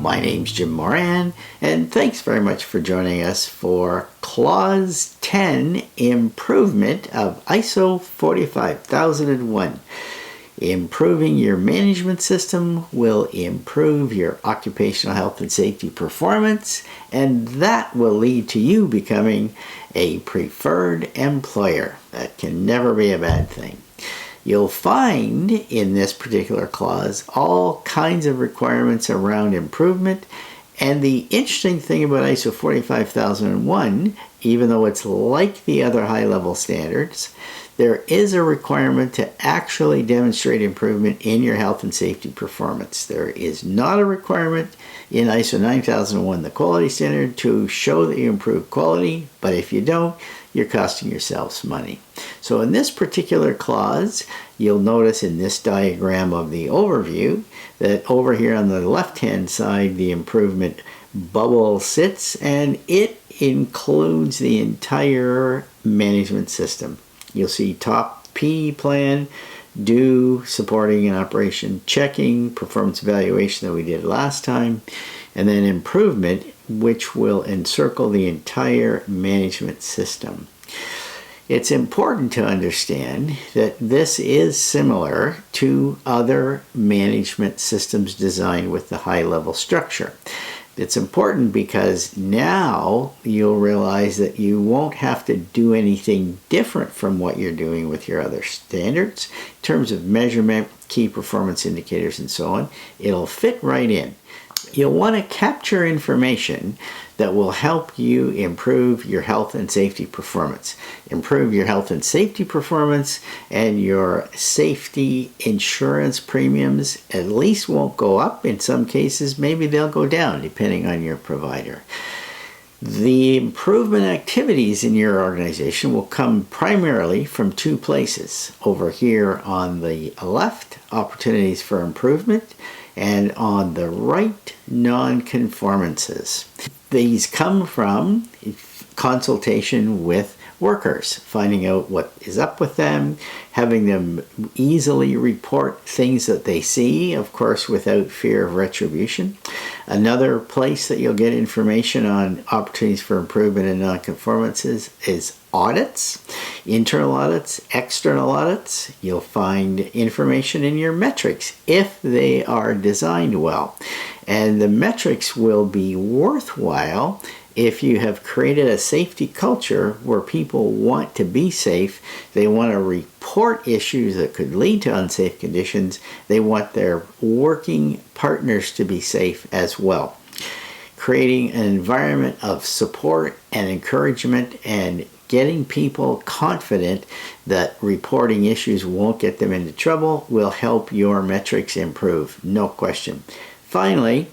my name's Jim Moran, and thanks very much for joining us for Clause 10, Improvement of ISO 45001. Improving your management system will improve your occupational health and safety performance, and that will lead to you becoming a preferred employer. That can never be a bad thing. You'll find in this particular clause all kinds of requirements around improvement, and the interesting thing about ISO 45001, even though it's like the other high-level standards, there is a requirement to actually demonstrate improvement in your health and safety performance. There is not a requirement in ISO 9001, the quality standard, to show that you improve quality, but if you don't, you're costing yourselves money. So in this particular clause, you'll notice in this diagram of the overview that over here on the left-hand side, the improvement bubble sits, and it includes the entire management system. You'll see top P plan, do, supporting and operation checking, performance evaluation that we did last time, and then improvement, which will encircle the entire management system. It's important to understand that this is similar to other management systems designed with the high-level structure. It's important because now you'll realize that you won't have to do anything different from what you're doing with your other standards in terms of measurement, key performance indicators, and so on. It'll fit right in. You'll want to capture information that will help you improve your health and safety performance. Improve your health and safety performance, and your safety insurance premiums at least won't go up. In some cases, maybe they'll go down depending on your provider. The improvement activities in your organization will come primarily from two places. Over here on the left, opportunities for improvement, and on the right, non-conformances. These come from consultation with workers, finding out what is up with them, having them easily report things that they see, of course, without fear of retribution. Another place that you'll get information on opportunities for improvement and non-conformances is audits, internal audits, external audits. You'll find information in your metrics if they are designed well. And the metrics will be worthwhile if you have created a safety culture where people want to be safe, they want to report issues that could lead to unsafe conditions, they want their working partners to be safe as well. Creating an environment of support and encouragement and getting people confident that reporting issues won't get them into trouble will help your metrics improve, no question. Finally,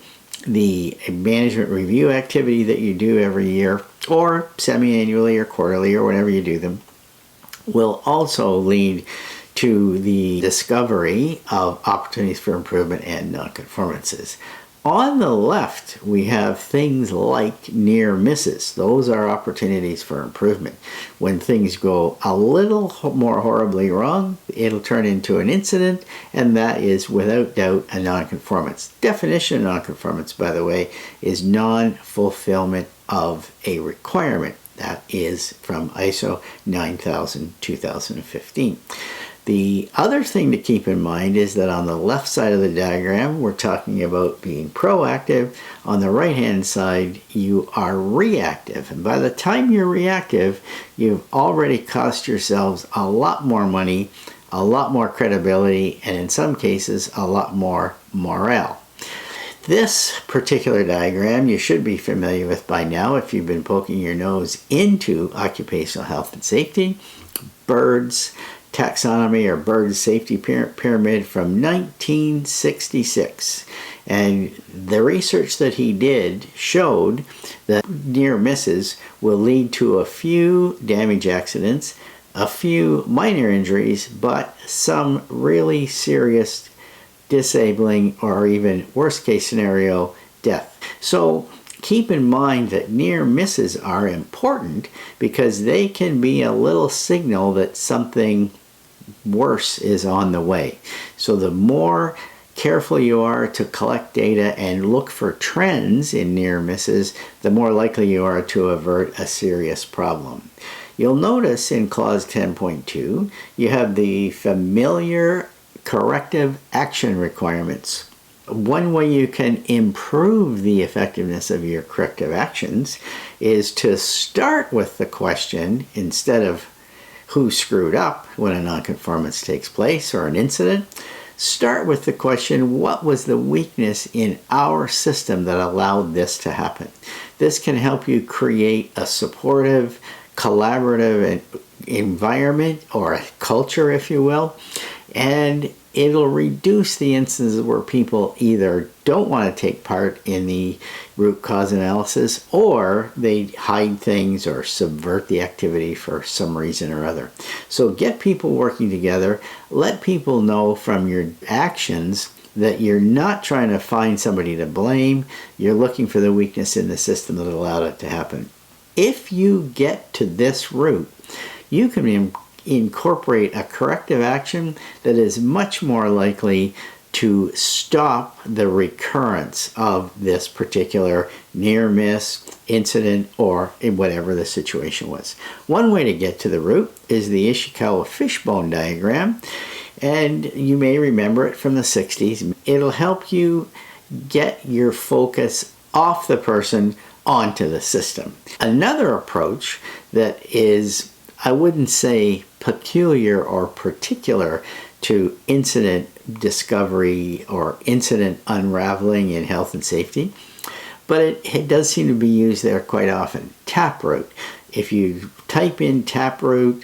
the management review activity that you do every year, or semi-annually or quarterly or whenever you do them, will also lead to the discovery of opportunities for improvement and non-conformances. On the left, we have things like near misses. Those are opportunities for improvement. When things go a little more horribly wrong, it'll turn into an incident, and that is without doubt a non-conformance. Definition of non-conformance, by the way, is non-fulfillment of a requirement. That is from ISO 9000-2015. The other thing to keep in mind is that on the left side of the diagram, we're talking about being proactive. On the right-hand side, you are reactive. And by the time you're reactive, you've already cost yourselves a lot more money, a lot more credibility, and in some cases, a lot more morale. This particular diagram you should be familiar with by now if you've been poking your nose into occupational health and safety. Bird's taxonomy or Bird's safety pyramid from 1966. And the research that he did showed that near misses will lead to a few damage accidents, a few minor injuries, but some really serious disabling or even worst case scenario, death. So keep in mind that near misses are important because they can be a little signal that something worse is on the way. So the more careful you are to collect data and look for trends in near misses, the more likely you are to avert a serious problem. You'll notice in clause 10.2, you have the familiar corrective action requirements. One way you can improve the effectiveness of your corrective actions is to start with the question instead of who screwed up when a nonconformance takes place or an incident. Start with the question, what was the weakness in our system that allowed this to happen? This can help you create a supportive, collaborative environment, or a culture, if you will, and it'll reduce the instances where people either don't want to take part in the root cause analysis, or they hide things or subvert the activity for some reason or other. So get people working together. Let people know from your actions that you're not trying to find somebody to blame. You're looking for the weakness in the system that allowed it to happen. If you get to this route, you can incorporate a corrective action that is much more likely to stop the recurrence of this particular near miss, incident, or whatever the situation was. One way to get to the root is the Ishikawa fishbone diagram, and you may remember it from the 60s. It'll help you get your focus off the person onto the system. Another approach that is, I wouldn't say peculiar or particular to incident discovery or incident unraveling in health and safety, but it does seem to be used there quite often. Taproot. If you type in Taproot,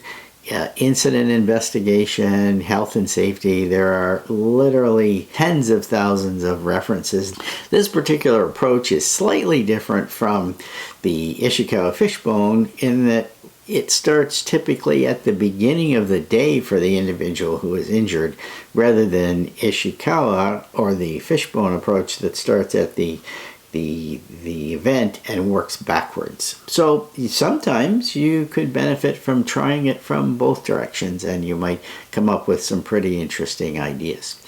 incident investigation, health and safety, there are literally tens of thousands of references. This particular approach is slightly different from the Ishikawa fishbone in that it starts typically at the beginning of the day for the individual who is injured, rather than Ishikawa or the fishbone approach that starts at the event and works backwards. So sometimes you could benefit from trying it from both directions, and you might come up with some pretty interesting ideas.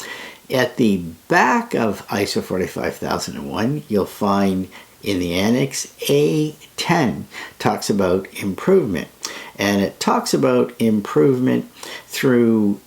At the back of ISO 45001, you'll find in the annex A10 talks about improvement, and it talks about improvement through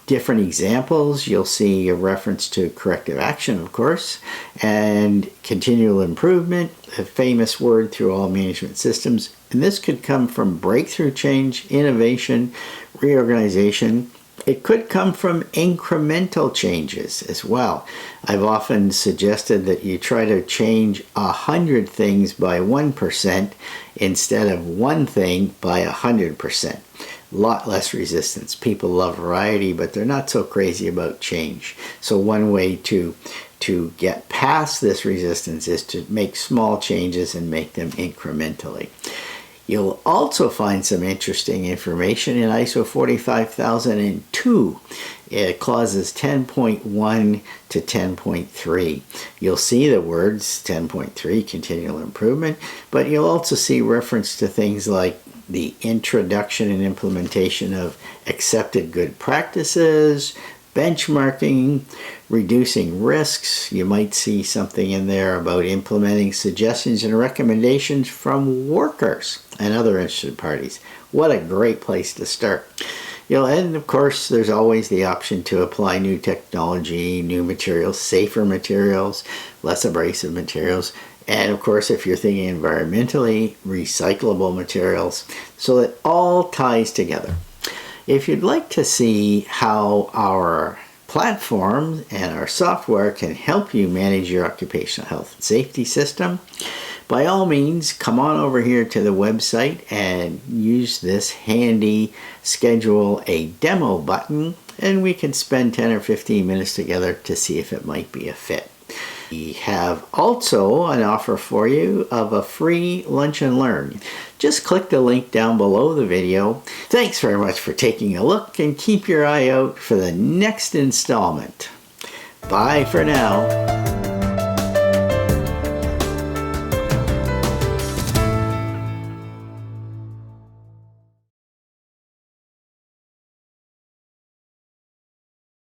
different examples. You'll see a reference to corrective action, of course, and continual improvement, a famous word through all management systems. And this could come from breakthrough change, innovation, reorganization. It could come from incremental changes as well. I've often suggested that you try to change 100 things by 1% instead of one thing by 100%. A lot less resistance. People love variety, but they're not so crazy about change. So one way to get past this resistance is to make small changes and make them incrementally. You'll also find some interesting information in ISO 45002, clauses 10.1 to 10.3. You'll see the words 10.3, continual improvement, but you'll also see reference to things like the introduction and implementation of accepted good practices, benchmarking, reducing risks. You might see something in there about implementing suggestions and recommendations from workers and other interested parties. What a great place to start. And of course, there's always the option to apply new technology, new materials, safer materials, less abrasive materials, and of course, if you're thinking environmentally, recyclable materials. So it all ties together. If you'd like to see how our platform and our software can help you manage your occupational health and safety system, by all means, come on over here to the website and use this handy schedule a demo button, and we can spend 10 or 15 minutes together to see if it might be a fit. We have also an offer for you of a free lunch and learn. Just click the link down below the video. Thanks very much for taking a look, and keep your eye out for the next installment. Bye for now.